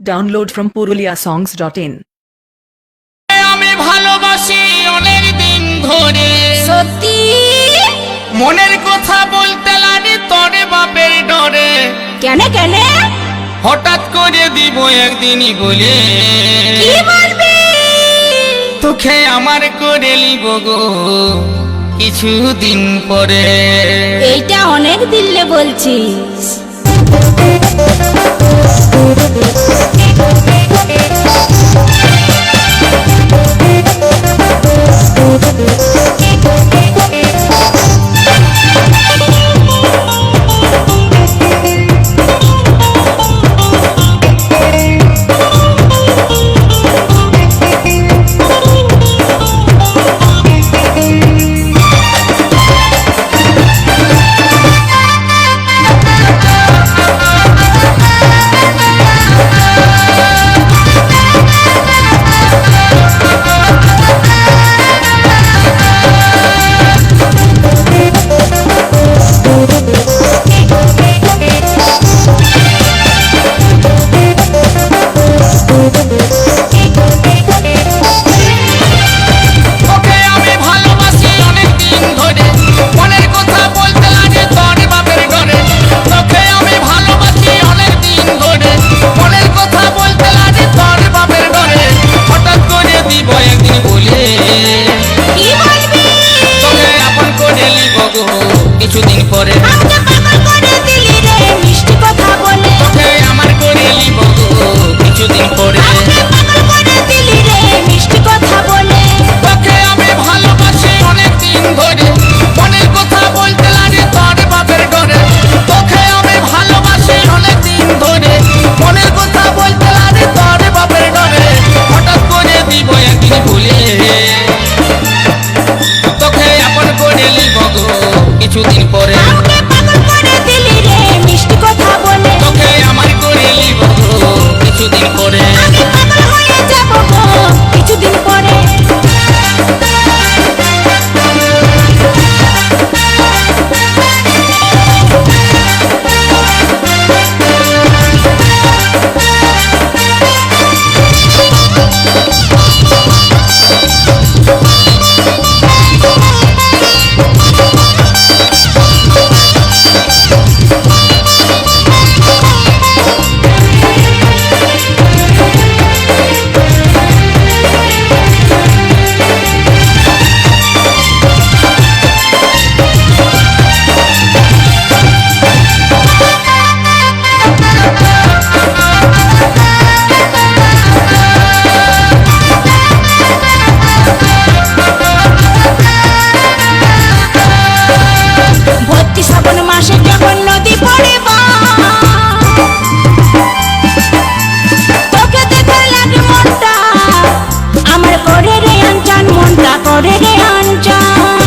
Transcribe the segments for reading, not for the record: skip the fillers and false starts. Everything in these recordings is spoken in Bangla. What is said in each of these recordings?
Download from puruliasongs.in. আমি ভালোবাসি অনেক দিন ধরে, সত্যি মনের কথা বলতে লাগে তোরে বাপের ডরে। কেন কেন হঠাৎ করে দিব একদিনই বলে, কি বলবি? তোকে আমার করে লিব গো কিছুদিন পরে। এইটা অনেক দিলে বলছিস। কিছুদিন পরে আমাকে পাগল করে দিলি রে মিষ্টি কথা বলে। তোকে আমার করে লিব গো কিছুদিন পরে। আমাকে পাগল করে দিলি রে মিষ্টি কথা বলে। তোকে আমি ভালোবাসি অনেক দিন ধরে, মনের কথা বলতে লাগে তোর বাপের ঘরে। তোকে আমি ভালোবাসি অনেক দিন ধরে, মনের কথা বলতে লাগে তোর বাপের ঘরে। হঠাৎ করে দিব একদিন ভুলে, তোকে আপন করে লিব গো কিছুদিন পরে। আমাকে পাগল করে দিলি রে মিষ্টি কথা বলে। তোকে আমার করে লিব গো কিছুদিন পরে। আমি পাগল হয়ে যাব গো কিছুদিন পরে। ভর্তি শ্রাবণ মাসে যখন নদী পড়ে তোকে দেখে লাগে মনটা আমার করে রে আনচান, মনটা করে রে আনচান।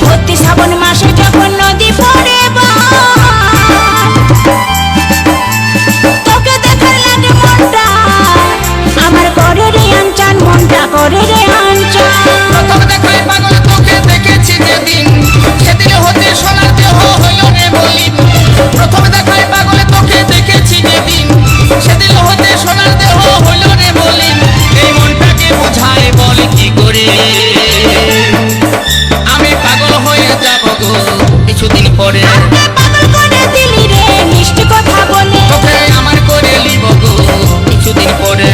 ভর্তি শ্রাবণ মাসে যখন নদী পড়ে তোকে দেখে লাগে মনটা আমার করে রে আনচান, মনটা করে রে আনচান। প্রথম দেখায় পাগল তোকে দেখেছি যেদিন, সেদিন হতে সোনার দেহ হইল রে বলি। প্রথম দেখায় পাগল তোকে দেখেছি যেদিন, সেদিন হতে সোনার দেহ হইল রে বলি। এই মনটাকে বোঝায় বল কি করে, আমি পাগল হয়ে যাব গো কিছুদিন পরে। আমাকে পাগল করে দিলি রে মিষ্টি কথা বলে। তোকে আমার করে লিব গো কিছুদিন পরে।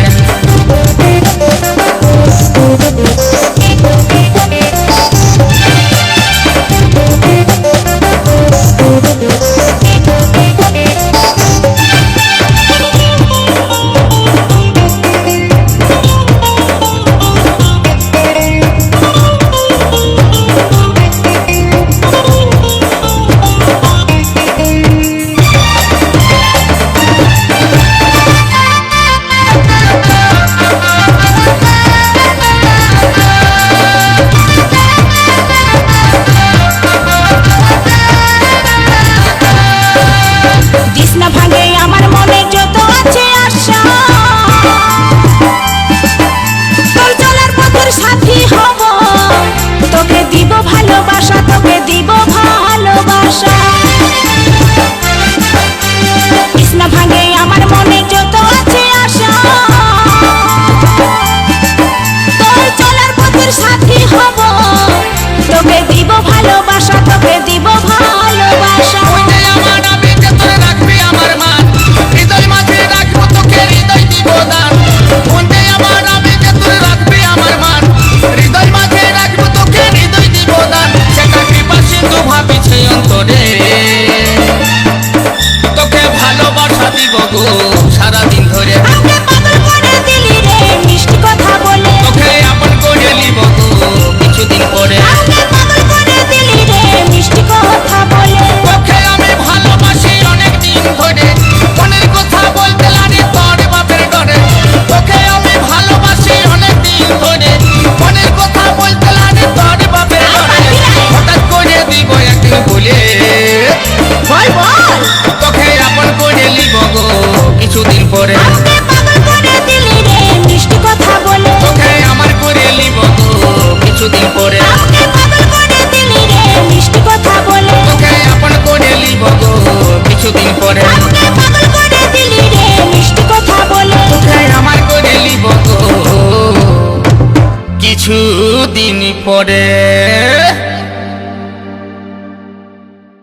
না ভাঙে আমার মনে যত আছে আশা তোর চলার পথের সাথী হব তোকে দিব ভালোবাসা তোকে দিব ভালোবাসা ওইটাই আমার নামে যে তোরে রাখবি আমার মান হৃদয় মাঝে রাখবো তোকে হৃদয় দিব দান ওইটাই আমার নামে যে তোরে রাখবি আমার মান হৃদয় মাঝে রাখবো তোকে হৃদয় দিব দান সেটা কৃপা সিন্ধু ভাবিছে অন্তরে তোকে ভালোবাসা দিব গো সারাদিন ধরে আমাকে পাগল করে দিলি রে মিষ্টি কথা বলে তোকে আপন করে নিব গো কিছুদিন পরে আমাকে পাগল করে দিলি রে মিষ্টি কথা বলে তোকে আমি ভালোবাসি অনেক দিন ধরে মনের কথা বলতে লাগে তোর বাপের ঘরে তোকে আমি ভালোবাসি অনেক দিন ধরে মনের কথা বলতে লাগে তোর বাপের ঘরে হঠাৎ করে দিব একদিন বলে বল বল তোকে আপন করে নিব গো কিছুদিন পরে আমাকে পাগল করে দিলি রে মিষ্টি কথা বলে তোকে আমার করে নিব গো কিছুদিন পরে আমাকে পাগল করে দিলি রে মিষ্টি কথা বলে তোকে আপন করে নিব গো কিছুদিন পরে আমাকে পাগল করে দিলি রে মিষ্টি কথা বলে তোকে আমার করে নিব গো কিছুদিন পরে